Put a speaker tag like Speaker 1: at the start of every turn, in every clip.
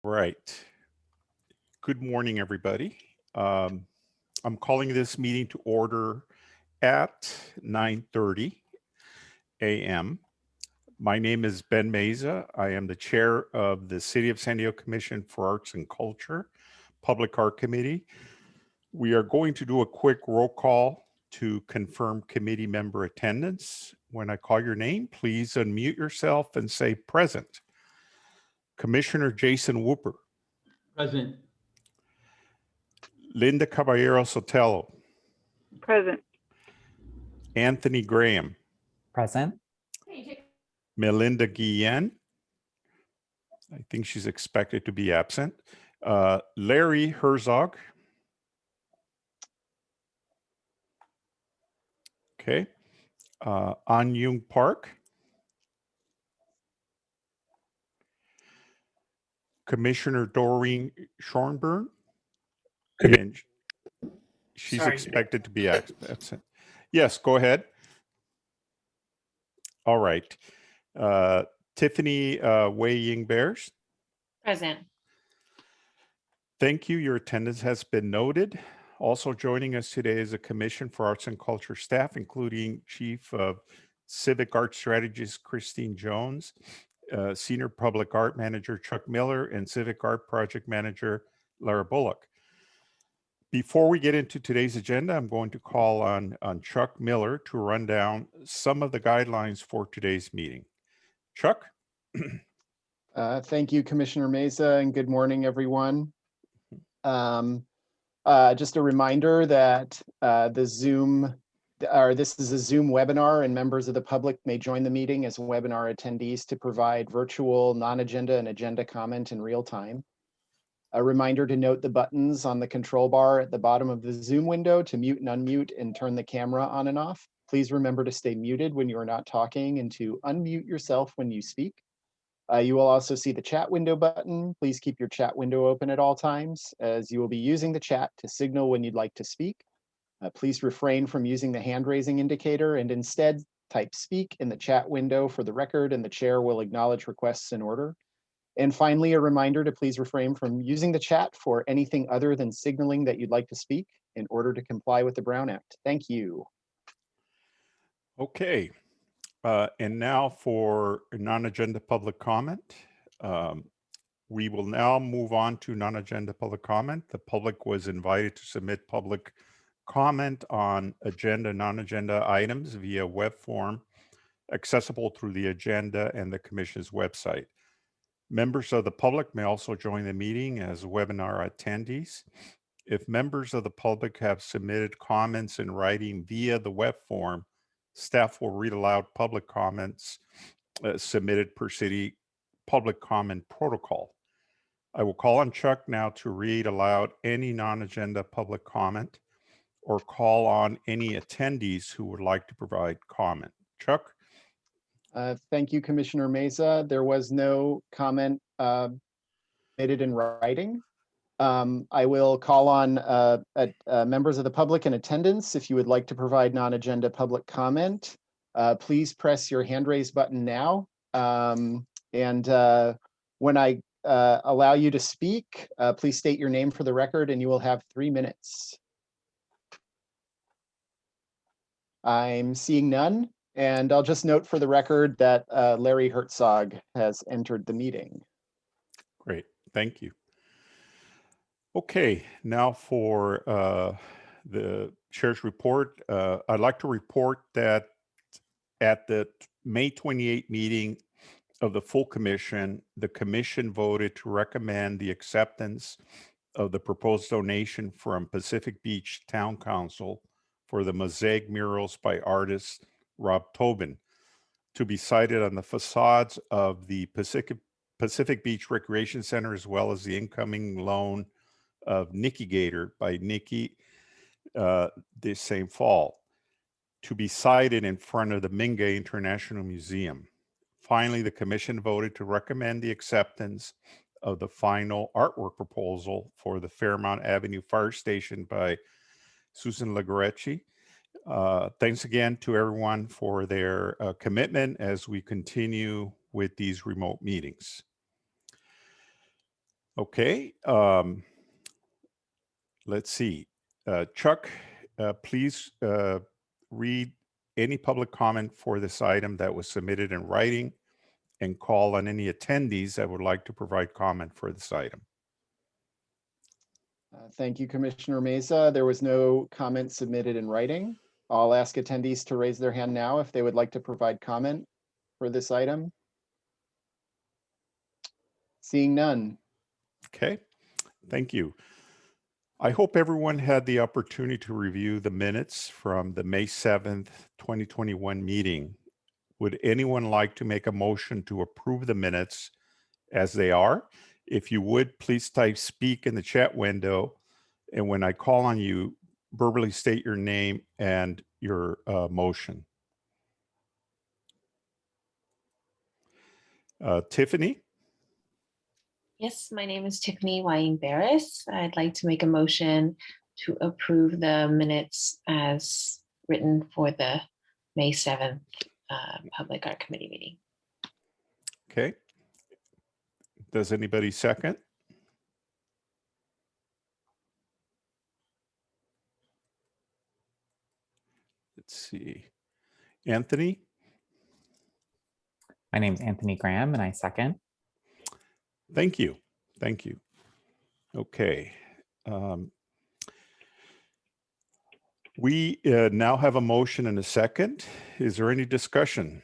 Speaker 1: Right. Good morning, everybody. I'm calling this meeting to order at 9:30 a.m. My name is Ben Meza. I am the chair of the City of San Diego Commission for Arts and Culture, Public Art Committee. We are going to do a quick roll call to confirm committee member attendance. When I call your name, please unmute yourself and say present. Commissioner Jason Whooper.
Speaker 2: Present.
Speaker 1: Linda Caballero Sotelo.
Speaker 3: Present.
Speaker 1: Anthony Graham.
Speaker 4: Present.
Speaker 1: Melinda Guillen. I think she's expected to be absent. Larry Herzog. Okay. An Yung Park. Commissioner Doreen Schornburn. And she's expected to be absent. Yes, go ahead. All right. Tiffany Wei Ying Bears.
Speaker 5: Present.
Speaker 1: Thank you. Your attendance has been noted. Also joining us today is a Commission for Arts and Culture staff, including Chief of Civic Art Strategist Christine Jones, Senior Public Art Manager Chuck Miller, and Civic Art Project Manager Lara Bullock. Before we get into today's agenda, I'm going to call on Chuck Miller to run down some of the guidelines for today's meeting. Chuck?
Speaker 6: Thank you, Commissioner Meza, and good morning, everyone. Just a reminder that this is a Zoom webinar, and members of the public may join the meeting as webinar attendees to provide virtual non-agenda and agenda comment in real time. A reminder to note the buttons on the control bar at the bottom of the Zoom window to mute and unmute and turn the camera on and off. Please remember to stay muted when you are not talking and to unmute yourself when you speak. You will also see the chat window button. Please keep your chat window open at all times, as you will be using the chat to signal when you'd like to speak. Please refrain from using the hand raising indicator and instead type speak in the chat window for the record, and the chair will acknowledge requests in order. And finally, a reminder to please refrain from using the chat for anything other than signaling that you'd like to speak in order to comply with the Brown Act. Thank you.
Speaker 1: Okay. And now for non-agenda public comment. We will now move on to non-agenda public comment. The public was invited to submit public comment on agenda, non-agenda items via web form accessible through the agenda and the Commission's website. Members of the public may also join the meeting as webinar attendees. If members of the public have submitted comments in writing via the web form, staff will read aloud public comments submitted per city public comment protocol. I will call on Chuck now to read aloud any non-agenda public comment or call on any attendees who would like to provide comment. Chuck?
Speaker 6: Thank you, Commissioner Meza. There was no comment submitted in writing. I will call on members of the public in attendance. If you would like to provide non-agenda public comment, please press your hand raise button now. And when I allow you to speak, please state your name for the record, and you will have 3 minutes. I'm seeing none. And I'll just note for the record that Larry Herzog has entered the meeting.
Speaker 1: Great, thank you. Okay, now for the chair's report. I'd like to report that at the May 28 meeting of the full commission, the commission voted to recommend the acceptance of the proposed donation from Pacific Beach Town Council for the mosaic murals by artist Rob Tobin to be sited on the facades of the Pacific Beach Recreation Center, as well as the incoming loan of Nikki Gator by Nikki this same fall, to be sited in front of the Mingay International Museum. Finally, the commission voted to recommend the acceptance of the final artwork proposal for the Fairmont Avenue Fire Station by Susan Lagorecci. Thanks again to everyone for their commitment as we continue with these remote meetings. Okay. Let's see. Chuck, please read any public comment for this item that was submitted in writing and call on any attendees that would like to provide comment for this item.
Speaker 6: Thank you, Commissioner Meza. There was no comment submitted in writing. I'll ask attendees to raise their hand now if they would like to provide comment for this item. Seeing none.
Speaker 1: Okay, thank you. I hope everyone had the opportunity to review the minutes from the May 7th, 2021 meeting. Would anyone like to make a motion to approve the minutes as they are? If you would, please type speak in the chat window. And when I call on you, verbally state your name and your motion. Tiffany?
Speaker 2: Yes, my name is Tiffany Wying-Barris. I'd like to make a motion to approve the minutes as written for the May 7th Public Art Committee meeting.
Speaker 1: Okay. Does anybody second? Let's see. Anthony?
Speaker 3: My name is Anthony Graham, and I second.
Speaker 1: Thank you. Thank you. Okay. We now have a motion and a second. Is there any discussion?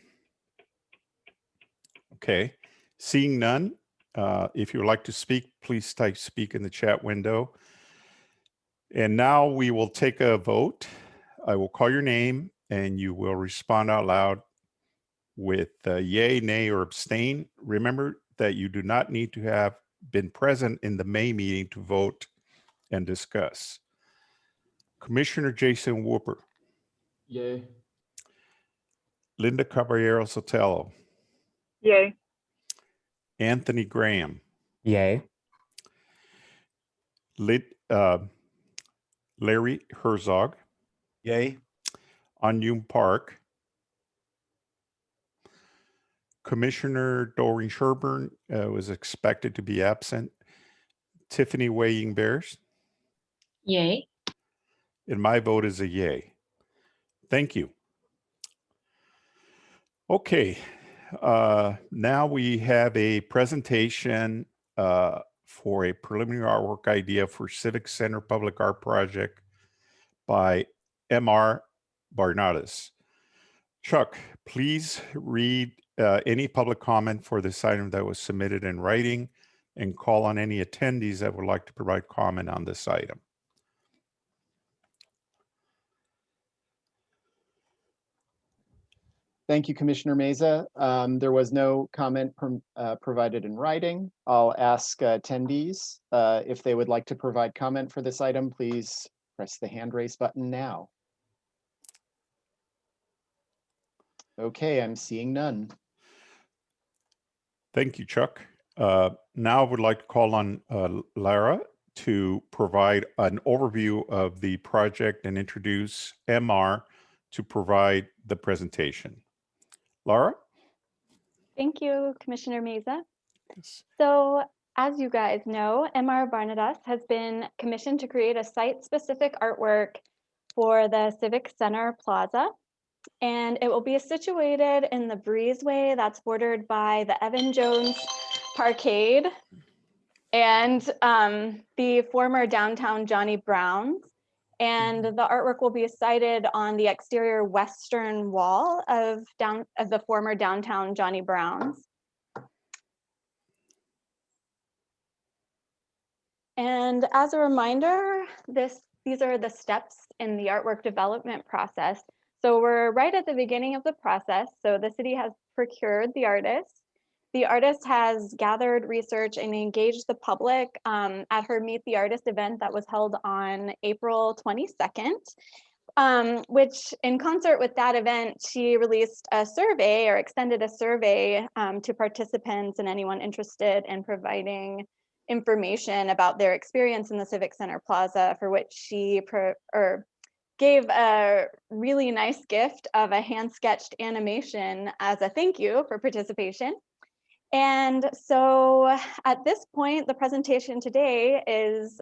Speaker 1: Okay. Seeing none, if you would like to speak, please type speak in the chat window. And now we will take a vote. I will call your name and you will respond out loud with yay, nay, or abstain. Remember that you do not need to have been present in the May meeting to vote and discuss. Commissioner Jason Whooper.
Speaker 4: Yay.
Speaker 1: Linda Caballero Sotelo.
Speaker 5: Yay.
Speaker 1: Anthony Graham.
Speaker 3: Yay.
Speaker 1: Larry Herzog.
Speaker 4: Yay.
Speaker 1: Anyum Park. Commissioner Doreen Sherburne was expected to be absent. Tiffany Wying-Barris.
Speaker 2: Yay.
Speaker 1: And my vote is a yay. Thank you. Okay, now we have a presentation for a preliminary artwork idea for Civic Center Public Art Project by M.R. Barnadas. Chuck, please read any public comment for this item that was submitted in writing and call on any attendees that would like to provide comment on this item.
Speaker 6: Thank you, Commissioner Meza. There was no comment provided in writing. I'll ask attendees if they would like to provide comment for this item, please press the hand raise button now. Okay, I'm seeing none.
Speaker 1: Thank you, Chuck. Now I would like to call on Lara to provide an overview of the project and introduce MR to provide the presentation. Laura?
Speaker 5: Thank you, Commissioner Meza.
Speaker 1: Yes.
Speaker 5: So, as you guys know, M.R. Barnadas has been commissioned to create a site-specific artwork for the Civic Center Plaza. And it will be situated in the breezeway that's bordered by the Evan Jones Parkade and the former downtown Johnny Brown's. And the artwork will be sited on the exterior western wall of the former downtown Johnny Brown's. And as a reminder, these are the steps in the artwork development process. So we're right at the beginning of the process. So the city has procured the artist. The artist has gathered research and engaged the public at her Meet the Artist event that was held on April 22nd, which in concert with that event, she released a survey or extended a survey to participants and anyone interested in providing information about their experience in the Civic Center Plaza, for which she gave a really nice gift of a hand-sketched animation as a thank you for participation. And so at this point, the presentation today is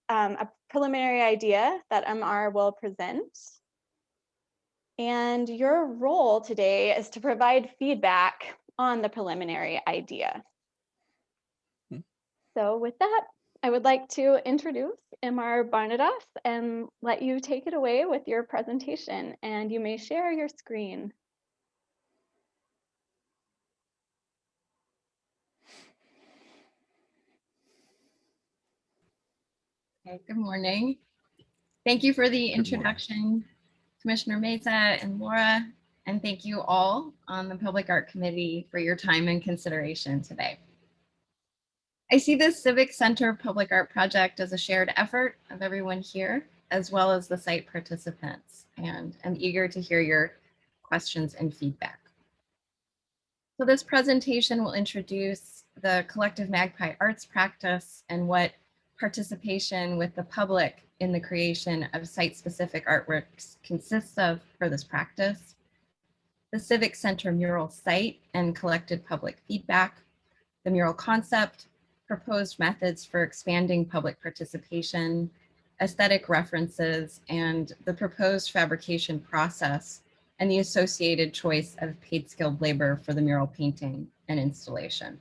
Speaker 5: a preliminary idea that MR will present. And your role today is to provide feedback on the preliminary idea. So with that, I would like to introduce MR Barnadas and let you take it away with your presentation, and you may share your screen.
Speaker 7: Okay, good morning. Thank you for the introduction, Commissioner Mesa and Laura, and thank you all on the Public Art Committee for your time and consideration today. I see this Civic Center Public Art Project as a shared effort of everyone here, as well as the site participants, and I'm eager to hear your questions and feedback. So this presentation will introduce the collective Magpie arts practice and what participation with the public in the creation of site-specific artworks consists of for this practice, the Civic Center mural site and collected public feedback, the mural concept, proposed methods for expanding public participation, aesthetic references, and the proposed fabrication process and the associated choice of paid skilled labor for the mural painting and installation.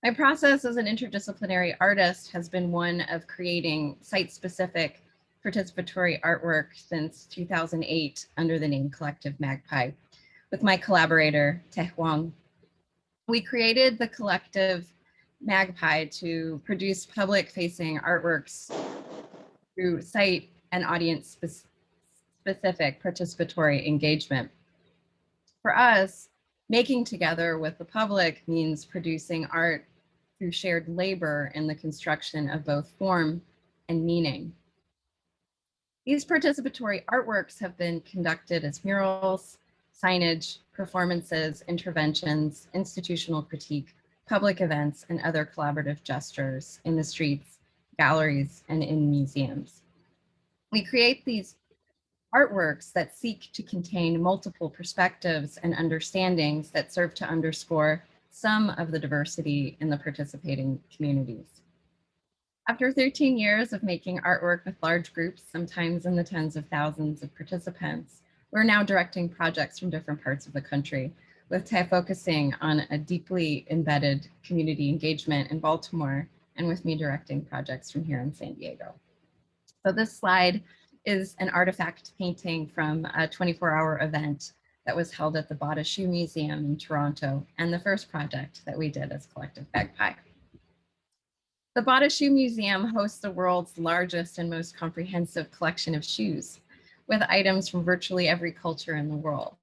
Speaker 7: My process as an interdisciplinary artist has been one of creating site-specific participatory artwork since 2008 under the name Collective Magpie with my collaborator, Te Huang. We created the Collective Magpie to produce public-facing artworks through site and audience-specific participatory engagement. For us, making together with the public means producing art through shared labor in the construction of both form and meaning. These participatory artworks have been conducted as murals, signage, performances, interventions, institutional critique, public events, and other collaborative gestures in the streets, galleries, and in museums. We create these artworks that seek to contain multiple perspectives and understandings that serve to underscore some of the diversity in the participating communities. After 13 years of making artwork with large groups, sometimes in the tens of thousands of participants, we're now directing projects from different parts of the country, with Te focusing on a deeply embedded community engagement in Baltimore, and with me directing projects from here in San Diego. So this slide is an artifact painting from a 24-hour event that was held at the Bottashu Museum in Toronto, and the first project that we did as Collective Magpie. The Bottashu Museum hosts the world's largest and most comprehensive collection of shoes, with items from virtually every culture in the world.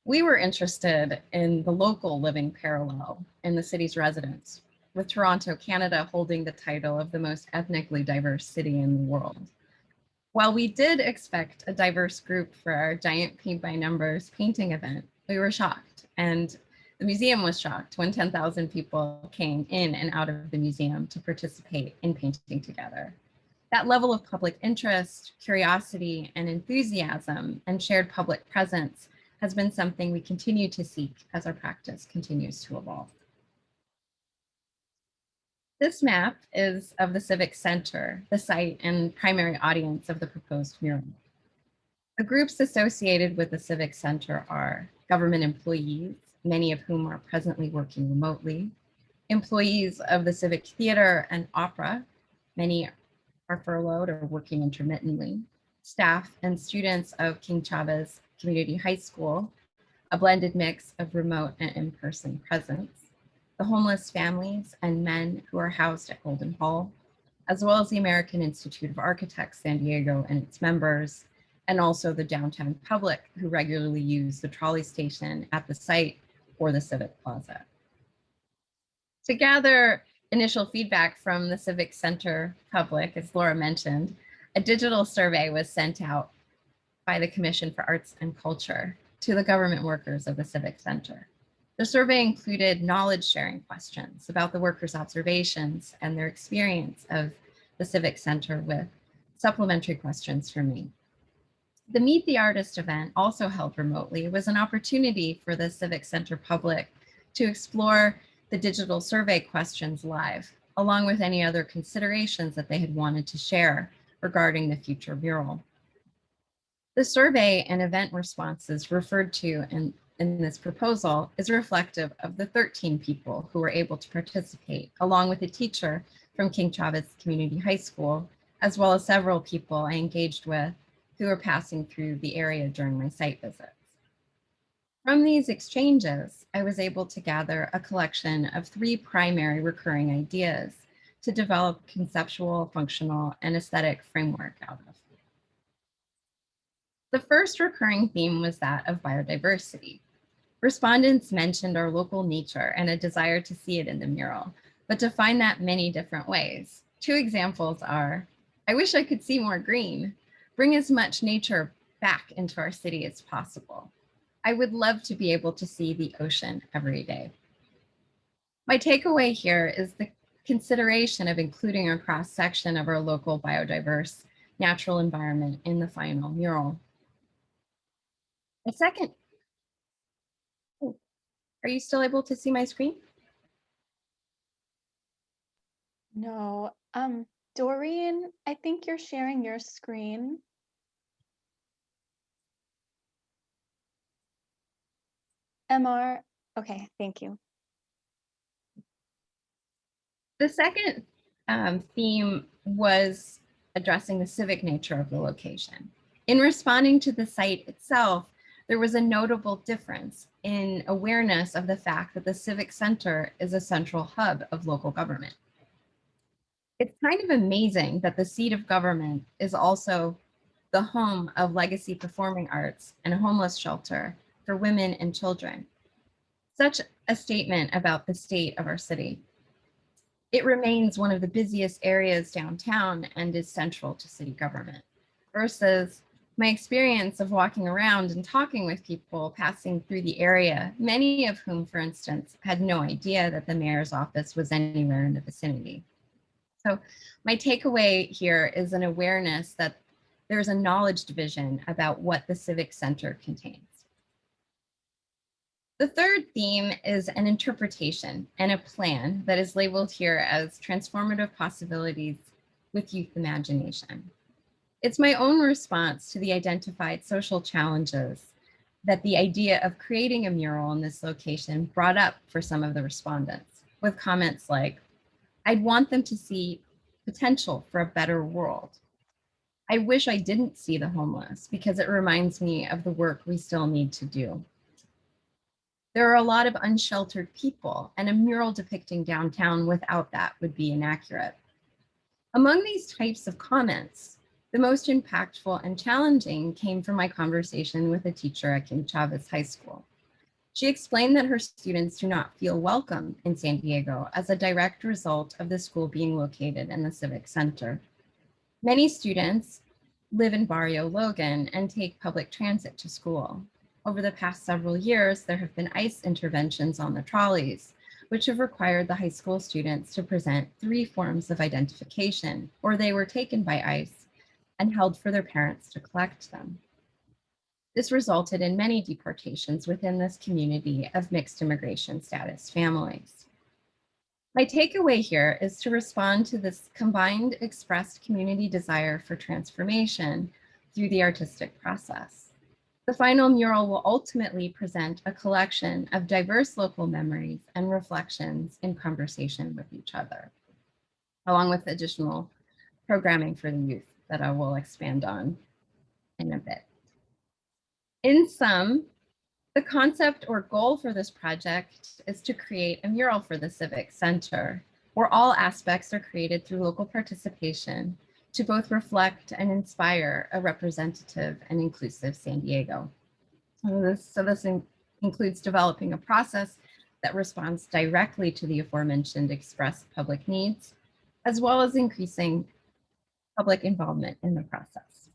Speaker 7: We were interested in the local living parallel in the city's residents, with Toronto, Canada holding the title of the most ethnically diverse city in the world. While we did expect a diverse group for our giant paint by numbers painting event, we were shocked, and the museum was shocked when 10,000 people came in and out of the museum to participate in painting together. That level of public interest, curiosity, and enthusiasm and shared public presence has been something we continue to seek as our practice continues to evolve. This map is of the Civic Center, the site and primary audience of the proposed mural. The groups associated with the Civic Center are government employees, many of whom are presently working remotely, employees of the Civic Theater and Opera, many are furloughed or working intermittently, staff and students of King Chavez Community High School, a blended mix of remote and in-person presence, the homeless families and men who are housed at Golden Hall, as well as the American Institute of Architects San Diego and its members, and also the downtown public who regularly use the trolley station at the site or the Civic Plaza. To gather initial feedback from the Civic Center public, as Laura mentioned, a digital survey was sent out by the Commission for Arts and Culture to the government workers of the Civic Center. The survey included knowledge sharing questions about the workers' observations and their experience of the Civic Center, with supplementary questions for me. The Meet the Artist event, also held remotely, was an opportunity for the Civic Center public to explore the digital survey questions live, along with any other considerations that they had wanted to share regarding the future mural. The survey and event responses referred to in this proposal is reflective of the 13 people who were able to participate, along with a teacher from King Chavez Community High School, as well as several people I engaged with who were passing through the area during my site visits. From these exchanges, I was able to gather a collection of 3 primary recurring ideas to develop conceptual, functional, and aesthetic framework out of. The first recurring theme was that of biodiversity. Respondents mentioned our local nature and a desire to see it in the mural, but to find that many different ways. 2 examples are, I wish I could see more green. Bring as much nature back into our city as possible. I would love to be able to see the ocean every day. My takeaway here is the consideration of including a cross-section of our local biodiverse natural environment in the final mural. A second, are you still able to see my screen?
Speaker 5: No, Doreen, I think you're sharing your screen. MR, okay, thank you.
Speaker 7: The second theme was addressing the civic nature of the location. In responding to the site itself, there was a notable difference in awareness of the fact that the Civic Center is a central hub of local government. It's kind of amazing that the seat of government is also the home of legacy performing arts and a homeless shelter for women and children. Such a statement about the state of our city. It remains one of the busiest areas downtown and is central to city government, versus my experience of walking around and talking with people passing through the area, many of whom, for instance, had no idea that the mayor's office was anywhere in the vicinity. So my takeaway here is an awareness that there's a knowledge division about what the Civic Center contains. The third theme is an interpretation and a plan that is labeled here as transformative possibilities with youth imagination. It's my own response to the identified social challenges that the idea of creating a mural in this location brought up for some of the respondents, with comments like, I'd want them to see potential for a better world. I wish I didn't see the homeless because it reminds me of the work we still need to do. There are a lot of unsheltered people, and a mural depicting downtown without that would be inaccurate. Among these types of comments, the most impactful and challenging came from my conversation with a teacher at King Chavez High School. She explained that her students do not feel welcome in San Diego as a direct result of the school being located in the Civic Center. Many students live in Barrio Logan and take public transit to school. Over the past several years, there have been ICE interventions on the trolleys, which have required the high school students to present 3 forms of identification, or they were taken by ICE and held for their parents to collect them. This resulted in many deportations within this community of mixed immigration status families. My takeaway here is to respond to this combined expressed community desire for transformation through the artistic process. The final mural will ultimately present a collection of diverse local memories and reflections in conversation with each other, along with additional programming for the youth that I will expand on in a bit. In sum, the concept or goal for this project is to create a mural for the Civic Center, where all aspects are created through local participation to both reflect and inspire a representative and inclusive San Diego. So this includes developing a process that responds directly to the aforementioned expressed public needs, as well as increasing public involvement in the process.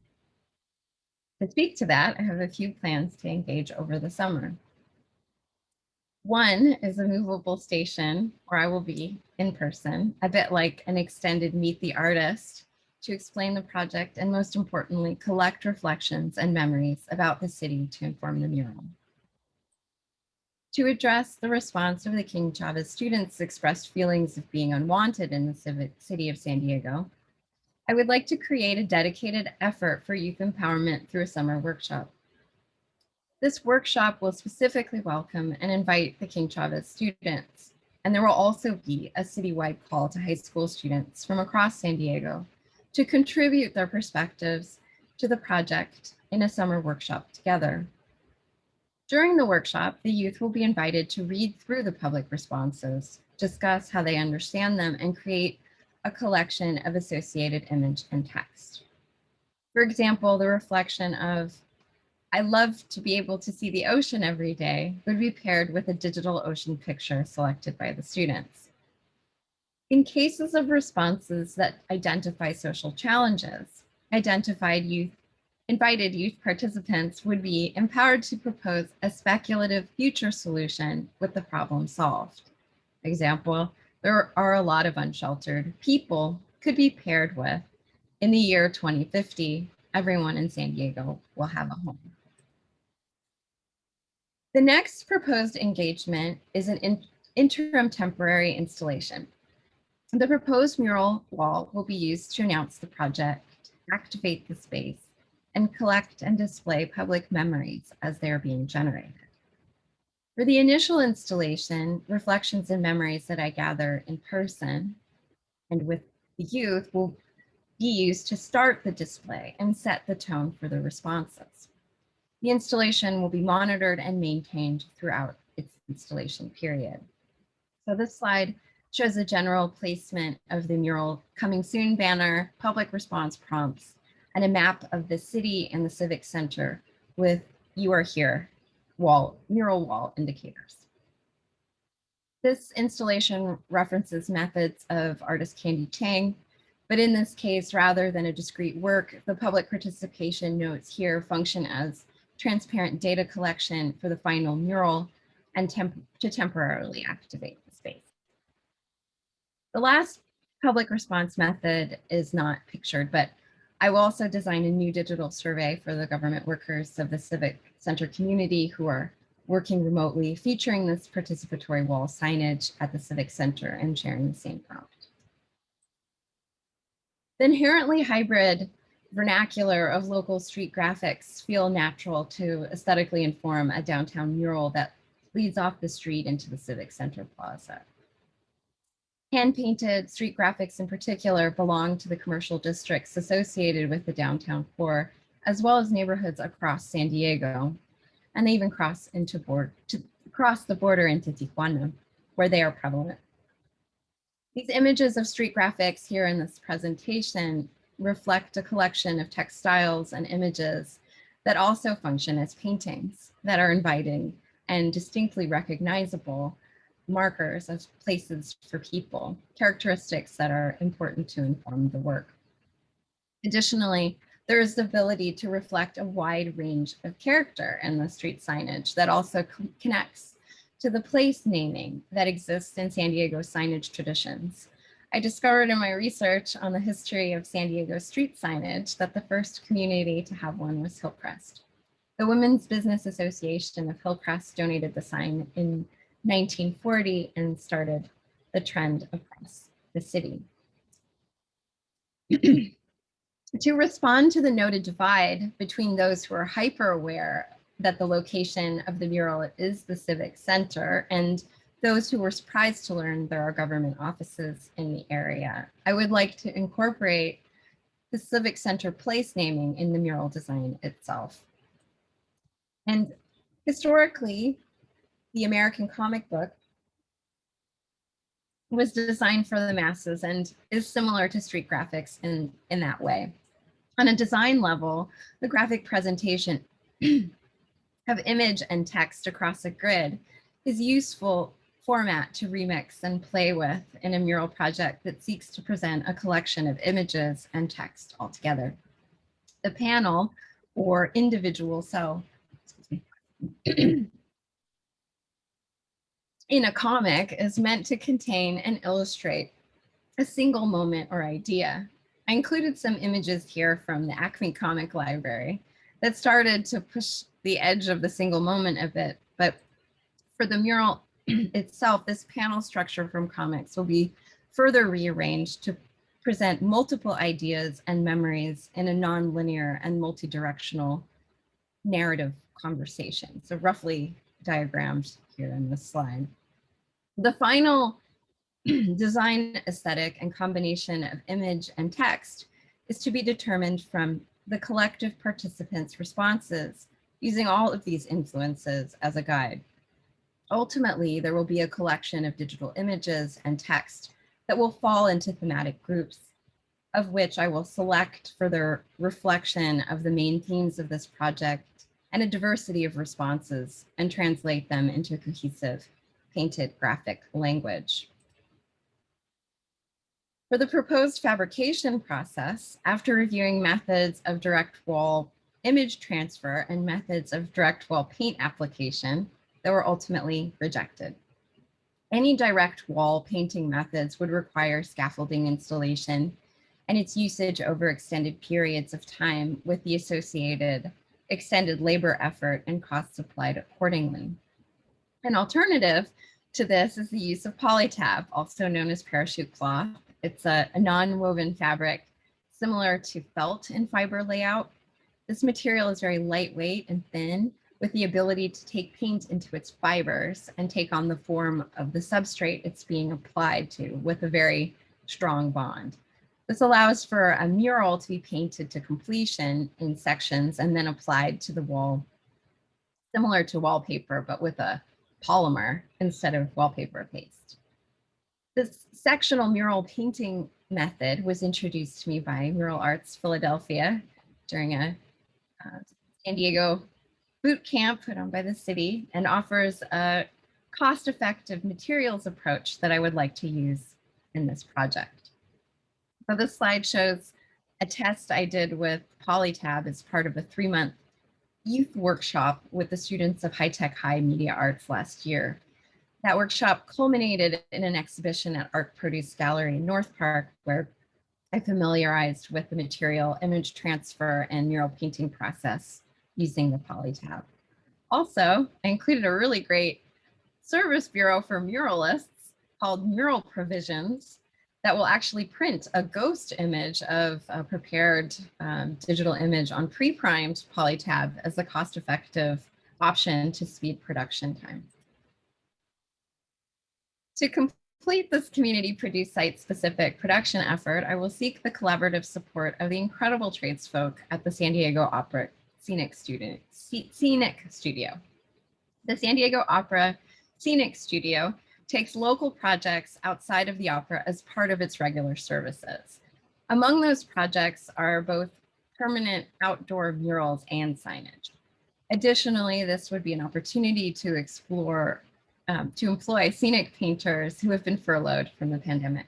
Speaker 7: To speak to that, I have a few plans to engage over the summer. One is a movable station where I will be in person, a bit like an extended Meet the Artist to explain the project and, most importantly, collect reflections and memories about the city to inform the mural. To address the response of the King Chavez students' expressed feelings of being unwanted in the city of San Diego, I would like to create a dedicated effort for youth empowerment through a summer workshop. This workshop will specifically welcome and invite the King Chavez students, and there will also be a citywide call to high school students from across San Diego to contribute their perspectives to the project in a summer workshop together. During the workshop, the youth will be invited to read through the public responses, discuss how they understand them, and create a collection of associated image and text. For example, the reflection of, "I love to be able to see the ocean every day," would be paired with a digital ocean picture selected by the students. In cases of responses that identify social challenges, invited youth participants would be empowered to propose a speculative future solution with the problem solved. Example, there are a lot of unsheltered people could be paired with, "In the year 2050, everyone in San Diego will have a home." The next proposed engagement is an interim temporary installation. The proposed mural wall will be used to announce the project, activate the space, and collect and display public memories as they are being generated. For the initial installation, reflections and memories that I gather in person and with the youth will be used to start the display and set the tone for the responses. The installation will be monitored and maintained throughout its installation period. So this slide shows a general placement of the mural coming soon banner, public response prompts, and a map of the city and the Civic Center with "You are here" mural wall indicators. This installation references methods of artist Candy Chang, but in this case, rather than a discrete work, the public participation notes here function as transparent data collection for the final mural and to temporarily activate the space. The last public response method is not pictured, but I will also design a new digital survey for the government workers of the Civic Center community who are working remotely, featuring this participatory wall signage at the Civic Center and sharing the same prompt. The inherently hybrid vernacular of local street graphics feel natural to aesthetically inform a downtown mural that leads off the street into the Civic Center plaza. Hand-painted street graphics in particular belong to the commercial districts associated with the downtown core, as well as neighborhoods across San Diego, and they even cross the border into Tijuana, where they are prevalent. These images of street graphics here in this presentation reflect a collection of textiles and images that also function as paintings that are inviting and distinctly recognizable markers of places for people, characteristics that are important to inform the work. Additionally, there is the ability to reflect a wide range of character in the street signage that also connects to the place naming that exists in San Diego signage traditions. I discovered in my research on the history of San Diego street signage that the first community to have one was Hillcrest. The Women's Business Association of Hillcrest donated the sign in 1940 and started the trend across the city. To respond to the noted divide between those who are hyper aware that the location of the mural is the Civic Center and those who were surprised to learn there are government offices in the area, I would like to incorporate the Civic Center place naming in the mural design itself. And historically, the American comic book was designed for the masses and is similar to street graphics in that way. On a design level, the graphic presentation of image and text across a grid is useful format to remix and play with in a mural project that seeks to present a collection of images and text altogether. The panel or individual cell in a comic is meant to contain and illustrate a single moment or idea. I included some images here from the Acme Comic Library that started to push the edge of the single moment a bit. But for the mural itself, this panel structure from comics will be further rearranged to present multiple ideas and memories in a non-linear and multi-directional narrative conversation. So roughly diagrammed here in this slide. The final design aesthetic and combination of image and text is to be determined from the collective participants' responses using all of these influences as a guide. Ultimately, there will be a collection of digital images and text that will fall into thematic groups, of which I will select for their reflection of the main themes of this project and a diversity of responses and translate them into a cohesive painted graphic language. For the proposed fabrication process, after reviewing methods of direct wall image transfer and methods of direct wall paint application that were ultimately rejected. Any direct wall painting methods would require scaffolding installation and its usage over extended periods of time with the associated extended labor effort and costs applied accordingly. An alternative to this is the use of polytab, also known as parachute cloth. It's a non-woven fabric similar to felt in fiber layout. This material is very lightweight and thin, with the ability to take paint into its fibers and take on the form of the substrate it's being applied to with a very strong bond. This allows for a mural to be painted to completion in sections and then applied to the wall, similar to wallpaper, but with a polymer instead of wallpaper paste. This sectional mural painting method was introduced to me by Mural Arts Philadelphia during a San Diego boot camp put on by the city, and offers a cost-effective materials approach that I would like to use in this project. So this slide shows a test I did with polytab as part of a 3-month youth workshop with the students of High Tech High Media Arts last year. That workshop culminated in an exhibition at Art Produce Gallery in North Park, where I familiarized with the material, image transfer, and mural painting process using the polytab. Also, I included a really great service bureau for muralists called Mural Provisions that will actually print a ghost image of a prepared digital image on pre-primed polytab as a cost-effective option to speed production time. To complete this community-produced site-specific production effort, I will seek the collaborative support of the incredible tradesfolk at the San Diego Opera Scenic Studio. The San Diego Opera Scenic Studio takes local projects outside of the opera as part of its regular services. Among those projects are both permanent outdoor murals and signage. Additionally, this would be an opportunity to explore, to employ scenic painters who have been furloughed from the pandemic.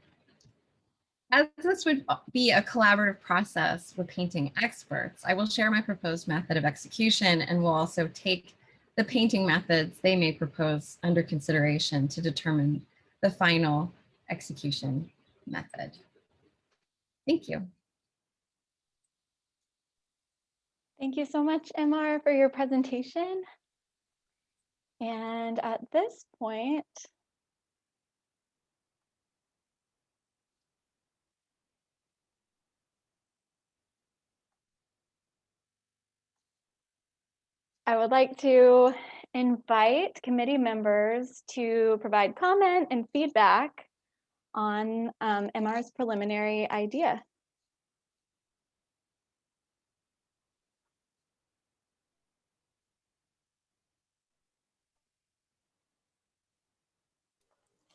Speaker 7: As this would be a collaborative process with painting experts, I will share my proposed method of execution and will also take the painting methods they may propose under consideration to determine the final execution method. Thank you.
Speaker 5: Thank you so much, MR, for your presentation. And at this point, I would like to invite committee members to provide comment and feedback on MR's preliminary idea.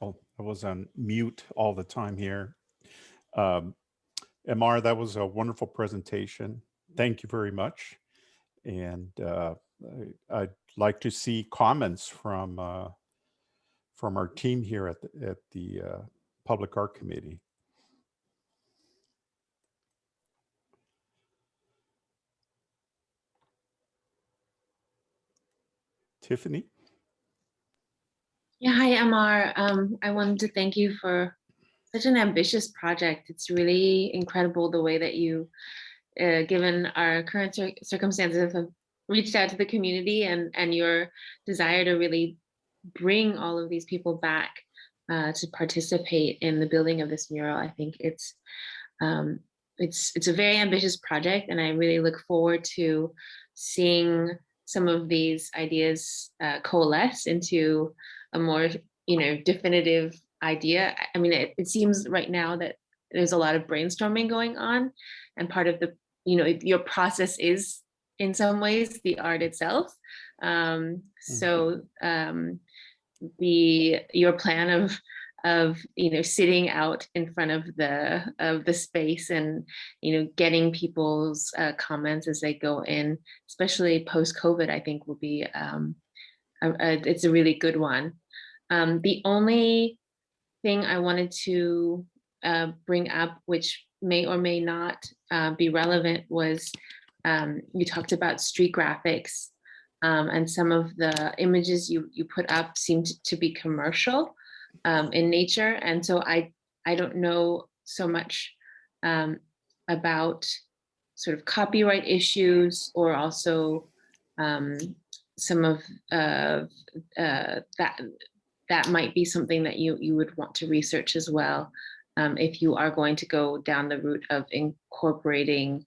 Speaker 1: Oh, I was on mute all the time here. MR, that was a wonderful presentation. Thank you very much. And I'd like to see comments from our team here at the Public Art Committee. Tiffany?
Speaker 2: Yeah, hi, MR. I wanted to thank you for such an ambitious project. It's really incredible the way that you, given our current circumstances, have reached out to the community and your desire to really bring all of these people back to participate in the building of this mural. I think it's a very ambitious project, and I really look forward to seeing some of these ideas coalesce into a more, definitive idea. I mean, it seems right now that there's a lot of brainstorming going on, and part of the, your process is in some ways the art itself. So your plan of sitting out in front of the space and getting people's comments as they go in, especially post COVID, I think will be it's a really good one. The only thing I wanted to bring up, which may or may not be relevant, was you talked about street graphics, and some of the images you put up seemed to be commercial in nature. And so I don't know so much about sort of copyright issues, or also some of that might be something that you would want to research as well, if you are going to go down the route of incorporating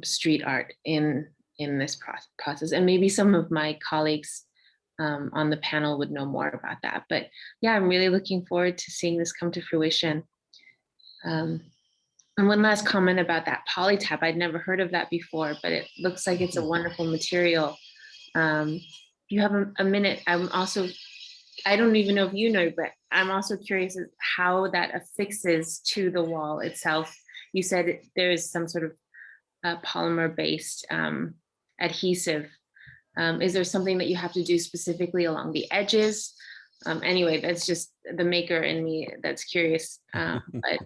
Speaker 2: street art in this process. And maybe some of my colleagues on the panel would know more about that. But yeah, I'm really looking forward to seeing this come to fruition. And one last comment about that polytab. I'd never heard of that before, but it looks like it's a wonderful material. If you have a minute, I don't even know if you know, but I'm also curious how that affixes to the wall itself. You said there is some sort of polymer-based adhesive. Is there something that you have to do specifically along the edges? Anyway, that's just the maker in me that's curious. But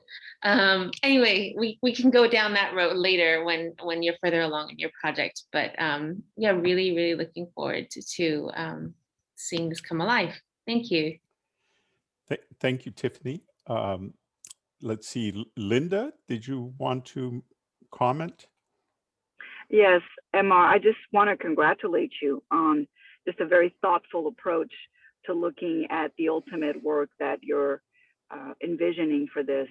Speaker 2: anyway, we can go down that road later when you're further along in your project. But yeah, really, really looking forward to seeing this come alive. Thank you.
Speaker 1: Thank you, Tiffany. Let's see, Linda, did you want to comment?
Speaker 8: Yes, Emma, I just want to congratulate you on just a very thoughtful approach to looking at the ultimate work that you're envisioning for this.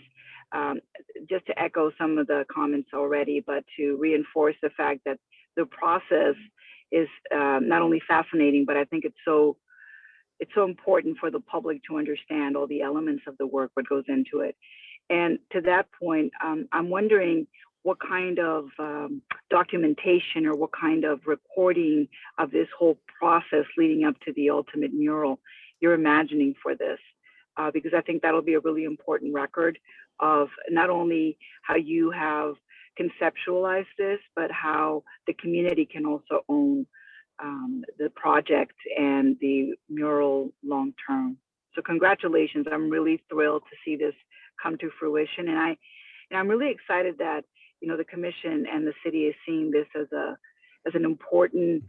Speaker 8: Just to echo some of the comments already, but to reinforce the fact that the process is not only fascinating, but I think it's so important for the public to understand all the elements of the work, what goes into it. And to that point, I'm wondering what kind of documentation or what kind of recording of this whole process leading up to the ultimate mural you're imagining for this, because I think that'll be a really important record of not only how you have conceptualized this, but how the community can also own the project and the mural long term. So congratulations, I'm really thrilled to see this come to fruition. And I'm really excited that the commission and the city is seeing this as an important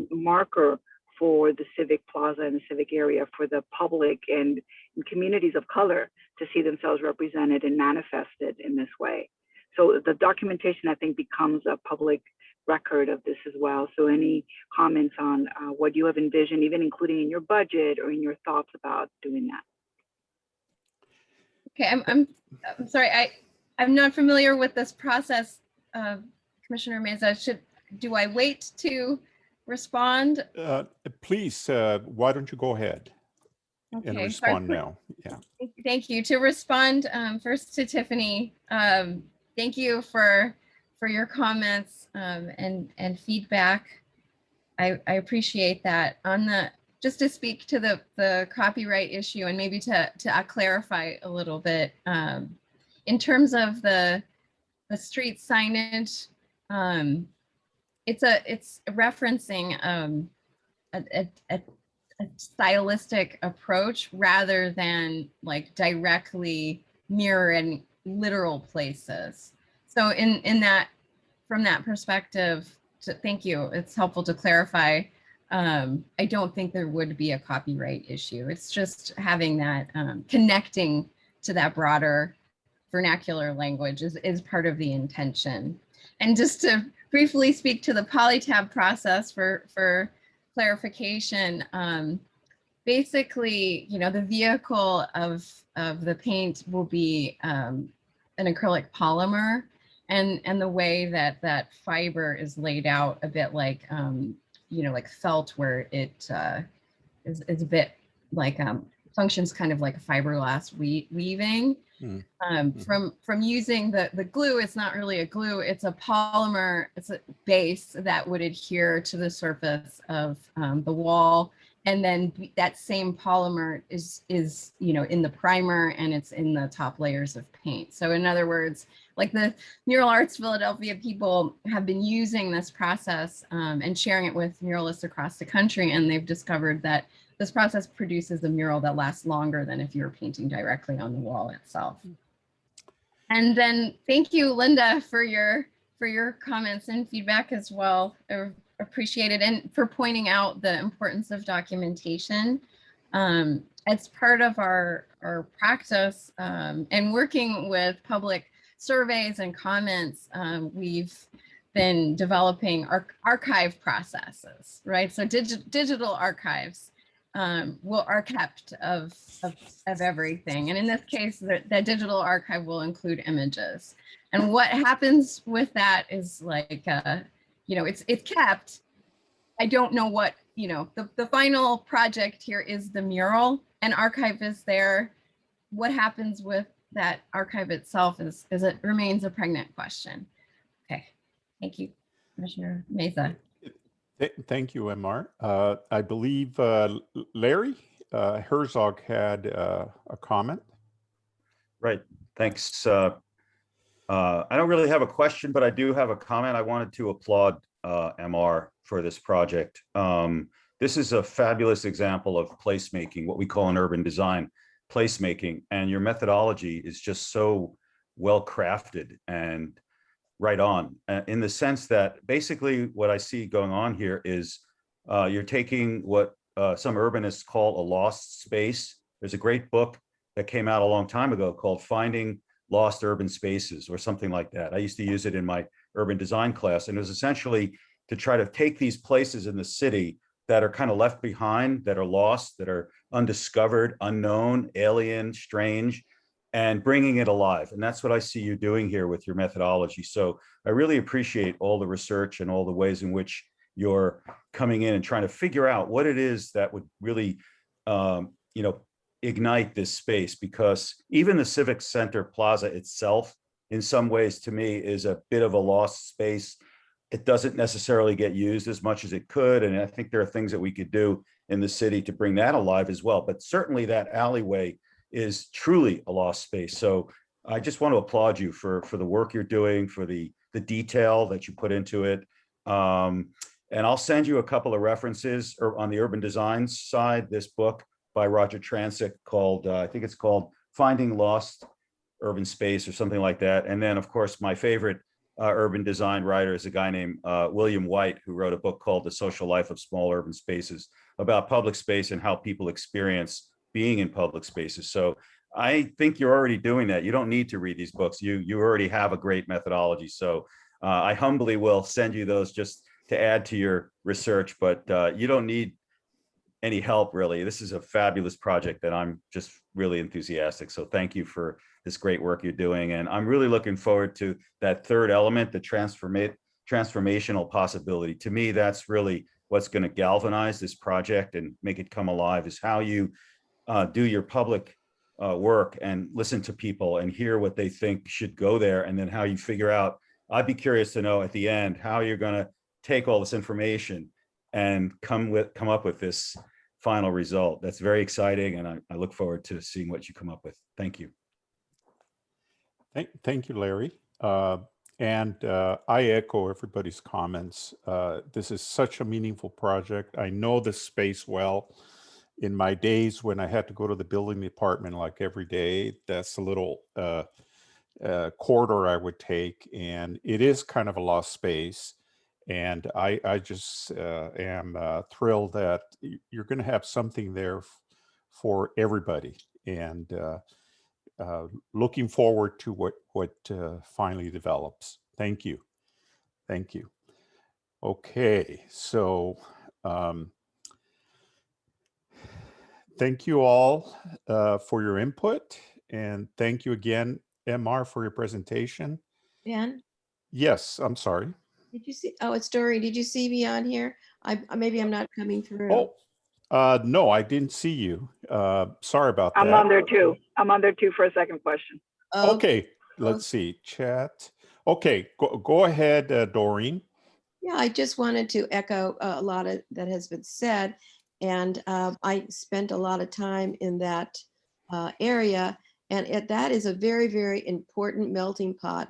Speaker 8: marker for the Civic Plaza and the Civic area, for the public and communities of color to see themselves represented and manifested in this way. So the documentation, I think, becomes a public record of this as well. So any comments on what you have envisioned, even including in your budget or in your thoughts about doing that?
Speaker 7: Okay, I'm sorry, I'm not familiar with this process, Commissioner Meza. Do I wait to respond?
Speaker 1: Please, why don't you go ahead and respond now? Yeah.
Speaker 7: Thank you. To respond first to Tiffany, thank you for your comments and feedback. I appreciate that. Just to speak to the copyright issue and maybe to clarify a little bit, in terms of the street signage, it's referencing a stylistic approach rather than like directly mirroring literal places. So from that perspective, thank you. It's helpful to clarify. I don't think there would be a copyright issue. It's just having that connecting to that broader vernacular language is part of the intention. And just to briefly speak to the polytab process for clarification, basically, you know, the vehicle of the paint will be an acrylic polymer, and the way that fiber is laid out a bit like, you know, like felt, where it is a bit like functions kind of like a fiberglass weaving. From using the glue, it's not really a glue, it's a polymer, it's a base that would adhere to the surface of the wall. And then that same polymer is, you know, in the primer, and it's in the top layers of paint. So in other words, like the Mural Arts Philadelphia people have been using this process and sharing it with muralists across the country. And they've discovered that this process produces a mural that lasts longer than if you're painting directly on the wall itself. And then thank you, Linda, for your comments and feedback as well. Appreciate it, and for pointing out the importance of documentation. As part of our practice and working with public surveys and comments, we've been developing archive processes, right? So digital archives are kept of everything. And in this case, that digital archive will include images. And what happens with that is like, you know, it's kept. I don't know what, you know, the final project here is the mural, and archive is there. What happens with that archive itself is it remains a pregnant question. Okay, thank you, Commissioner Meza.
Speaker 1: Thank you, MR. I believe Larry Herzog had a comment.
Speaker 4: Right. Thanks. I don't really have a question, but I do have a comment. I wanted to applaud MR for this project. This is a fabulous example of placemaking, what we call in urban design placemaking, and your methodology is just so well crafted and right on, in the sense that basically what I see going on here is you're taking what some urbanists call a lost space. There's a great book that came out a long time ago called Finding Lost Urban Spaces or something like that. I used to use it in my urban design class, and it was essentially to try to take these places in the city that are kind of left behind, that are lost, that are undiscovered, unknown, alien, strange, and bringing it alive. And that's what I see you doing here with your methodology. So I really appreciate all the research and all the ways in which you're coming in and trying to figure out what it is that would really, you know, ignite this space, because even the Civic Center Plaza itself, in some ways, to me, is a bit of a lost space. It doesn't necessarily get used as much as it could. And I think there are things that we could do in the city to bring that alive as well. But certainly that alleyway is truly a lost space. So I just want to applaud you for the work you're doing, for the detail that you put into it. And I'll send you a couple of references on the urban design side, this book by Roger Transick called, I think it's called Finding Lost Urban Space or something like that. And then of course, my favorite urban design writer is a guy named William White, who wrote a book called The Social Life of Small Urban Spaces, about public space and how people experience being in public spaces. So I think you're already doing that. You don't need to read these books. You already have a great methodology. So I humbly will send you those just to add to your research, but you don't need any help really. This is a fabulous project that I'm just really enthusiastic. So thank you for this great work you're doing. And I'm really looking forward to that third element, the transformational possibility. To me, that's really what's going to galvanize this project and make it come alive, is how you do your public work and listen to people and hear what they think should go there. And then how you figure out, I'd be curious to know at the end, how you're going to take all this information and come up with this final result. That's very exciting. And I look forward to seeing what you come up with. Thank you.
Speaker 1: Thank you, Larry. And I echo everybody's comments. This is such a meaningful project. I know this space well. In my days when I had to go to the building department like every day, that's a little corridor I would take. And it is kind of a lost space. And I just am thrilled that you're going to have something there for everybody. And looking forward to what finally develops. Thank you. Thank you. Okay, so thank you all for your input, and thank you again, MR, for your presentation.
Speaker 9: Ben,
Speaker 1: Yes, I'm sorry.
Speaker 9: did you see? Oh, it's Dory. Did you see me on here? Maybe I'm not coming through.
Speaker 1: Oh, no, I didn't see you. Sorry about that.
Speaker 8: I'm on there too. I'm on there too for a second question.
Speaker 9: Oh,
Speaker 1: Okay, let's see. Chat. Okay, go ahead, Doreen.
Speaker 9: yeah, I just wanted to echo a lot of that has been said. And I spent a lot of time in that area. And that is a very, very important melting pot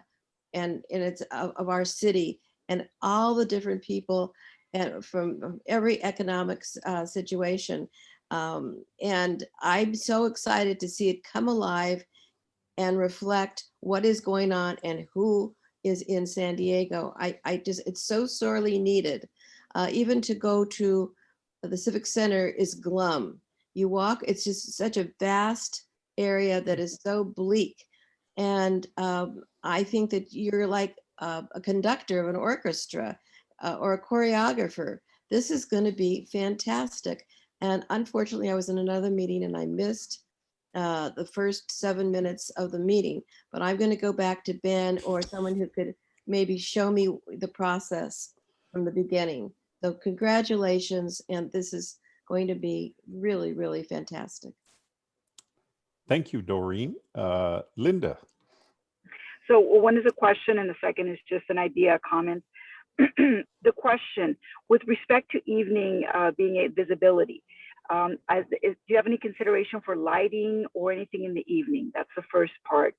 Speaker 9: and it's of our city and all the different people and from every economic situation. And I'm so excited to see it come alive and reflect what is going on and who is in San Diego. I just, it's so sorely needed. Even to go to the Civic Center is glum. You walk, it's just such a vast area that is so bleak. And I think that you're like a conductor of an orchestra or a choreographer. This is going to be fantastic. And unfortunately, I was in another meeting and I missed the first 7 minutes of the meeting, but I'm going to go back to Ben or someone who could maybe show me the process from the beginning. So congratulations, and this is going to be really, really fantastic.
Speaker 1: Thank you, Doreen. Linda.
Speaker 8: So one is a question and the second is just an idea, a comment. The question, with respect to evening being a visibility, do you have any consideration for lighting or anything in the evening? That's the first part.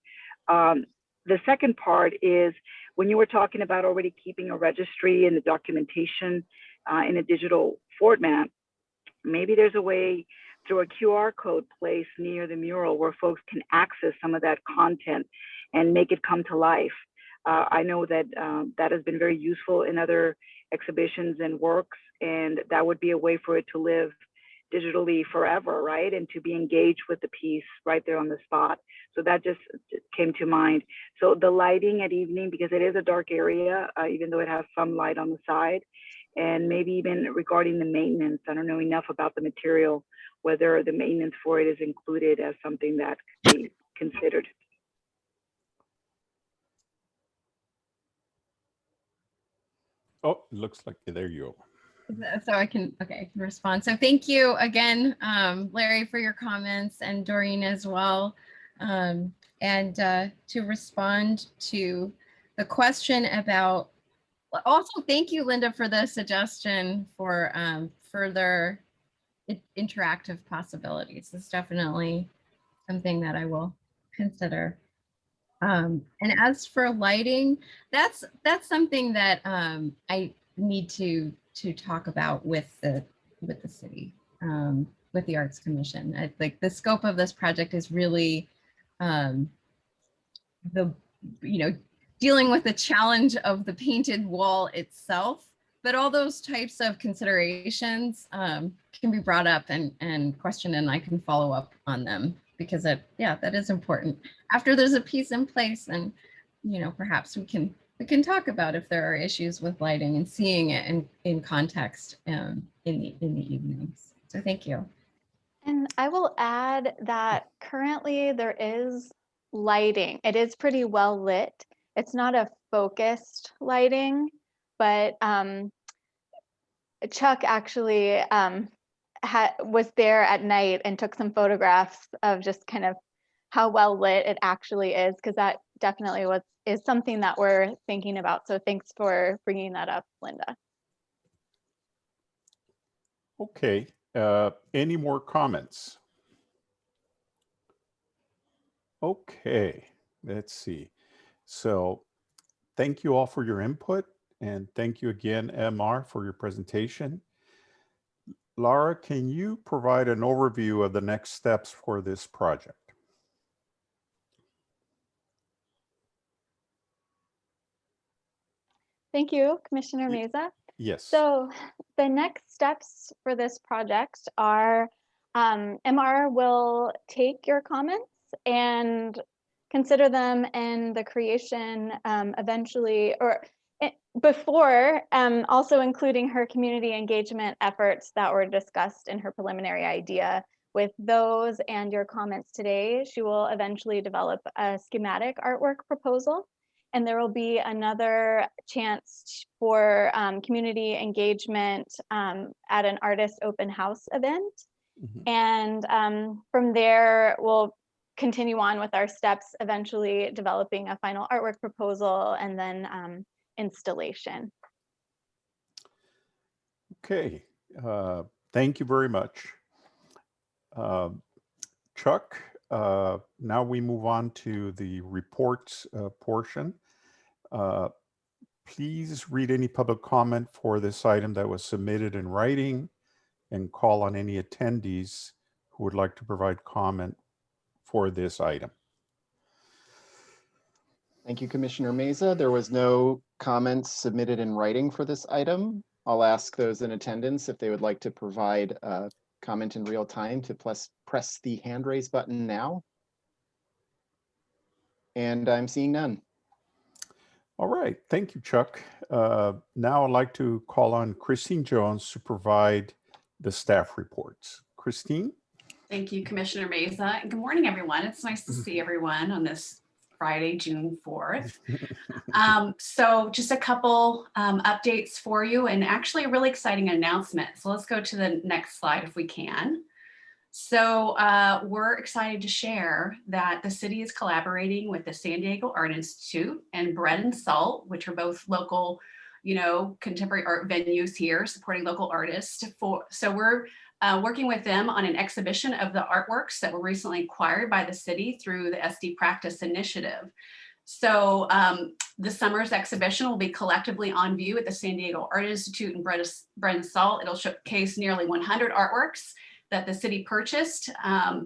Speaker 8: The second part is when you were talking about already keeping a registry and the documentation in a digital format, maybe there's a way through a QR code placed near the mural where folks can access some of that content and make it come to life. I know that that has been very useful in other exhibitions and works, and that would be a way for it to live digitally forever, right? And to be engaged with the piece right there on the spot. So that just came to mind. So the lighting at evening, because it is a dark area, even though it has some light on the side, and maybe even regarding the maintenance, I don't know enough about the material, whether the maintenance for it is included as something that could be considered.
Speaker 1: Oh, it looks like there you go.
Speaker 7: So I can respond. So thank you again, Larry, for your comments, and Doreen as well. And to respond to the question about, also thank you, Linda, for the suggestion for further interactive possibilities. It's definitely something that I will consider. And as for lighting, that's something that I need to talk about with the city, with the Arts Commission. Like the scope of this project is really dealing with the challenge of the painted wall itself, but all those types of considerations can be brought up and questioned, and I can follow up on them because that is important. After there's a piece in place, and perhaps we can talk about if there are issues with lighting and seeing it in context in the evenings. So thank you.
Speaker 5: And I will add that currently there is lighting. It is pretty well lit. It's not a focused lighting, but Chuck actually was there at night and took some photographs of just kind of how well lit it actually is, because that definitely is something that we're thinking about. So thanks for bringing that up, Linda.
Speaker 1: Okay, any more comments? Okay, let's see. So thank you all for your input, and thank you again, MR, for your presentation. Laura, can you provide an overview of the next steps for this project?
Speaker 5: Thank you, Commissioner Meza.
Speaker 1: Yes.
Speaker 5: So the next steps for this project are MR will take your comments and consider them in the creation eventually, or before, also including her community engagement efforts that were discussed in her preliminary idea. With those and your comments today, she will eventually develop a schematic artwork proposal, and there will be another chance for community engagement at an artist open house event. And from there, we'll continue on with our steps, eventually developing a final artwork proposal and then installation.
Speaker 1: Okay, thank you very much. Chuck, now we move on to the reports portion. Please read any public comment for this item that was submitted in writing and call on any attendees who would like to provide comment for this item.
Speaker 6: Thank you, Commissioner Meza. There was no comments submitted in writing for this item. I'll ask those in attendance if they would like to provide a comment in real time to press the hand raise button now. And I'm seeing none.
Speaker 1: All right, thank you, Chuck. Now I'd like to call on Christine Jones to provide the staff reports. Christine?
Speaker 10: Thank you, Commissioner Meza. And good morning, everyone. It's nice to see everyone on this Friday, June 4th. So just a couple updates for you, and actually a really exciting announcement. So let's go to the next slide if we can. So we're excited to share that the city is collaborating with the San Diego Art Institute and Bread and Salt, which are both local, contemporary art venues here supporting local artists. So we're working with them on an exhibition of the artworks that were recently acquired by the city through the SD Practice Initiative. So the summer's exhibition will be collectively on view at the San Diego Art Institute and Bread and Salt. It'll showcase nearly 100 artworks that the city purchased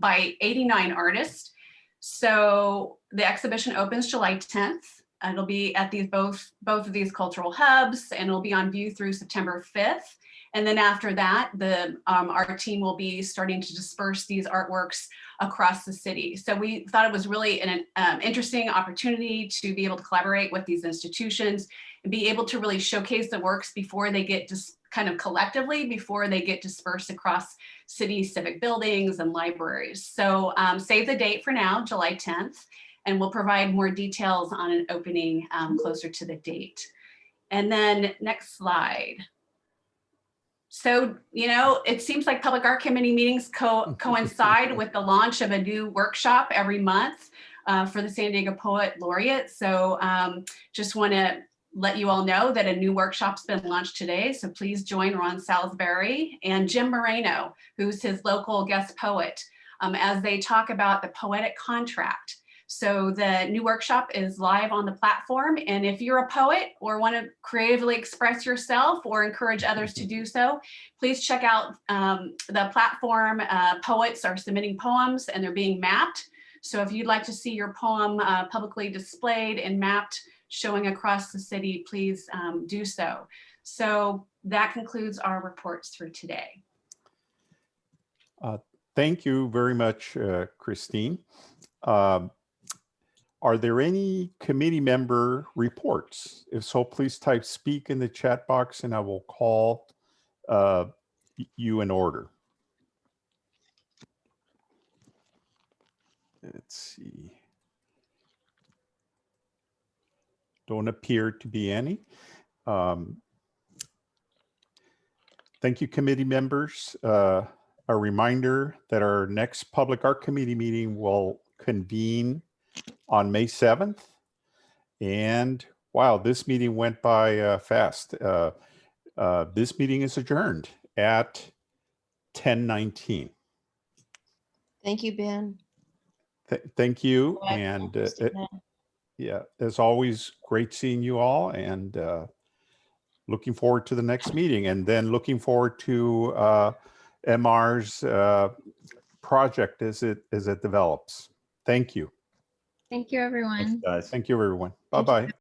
Speaker 10: by 89 artists. So the exhibition opens July 10th. It'll be at both of these cultural hubs, and it'll be on view through September 5th. And then after that, our team will be starting to disperse these artworks across the city. So we thought it was really an interesting opportunity to be able to collaborate with these institutions and be able to really showcase the works before they get collectively before they get dispersed across city civic buildings and libraries. So save the date for now, July 10th, and we'll provide more details on an opening closer to the date. And then next slide. So, it seems like public art committee meetings coincide with the launch of a new workshop every month for the San Diego Poet Laureate. So just want to let you all know that a new workshop's been launched today. So please join Ron Salisbury and Jim Moreno, who's his local guest poet, as they talk about the poetic contract. So the new workshop is live on the platform. And if you're a poet or want to creatively express yourself or encourage others to do so, please check out the platform. Poets are submitting poems and they're being mapped. So if you'd like to see your poem publicly displayed and mapped showing across the city, please do so. So that concludes our reports for today.
Speaker 1: Thank you very much, Christine. Are there any committee member reports? If so, please type speak in the chat box and I will call you in order. Let's see. Don't appear to be any. Thank you, committee members. A reminder that our next Public Art Committee meeting will convene on May 7th. And wow, this meeting went by fast. This meeting is adjourned at 10:19.
Speaker 9: Thank you, Ben.
Speaker 1: Thank you. And yeah, as always, great seeing you all, and looking forward to the next meeting, and then looking forward to MR's project as it develops. Thank you.
Speaker 7: Thank you, everyone.
Speaker 4: Thanks, guys.
Speaker 1: Thank you, everyone. Bye-bye.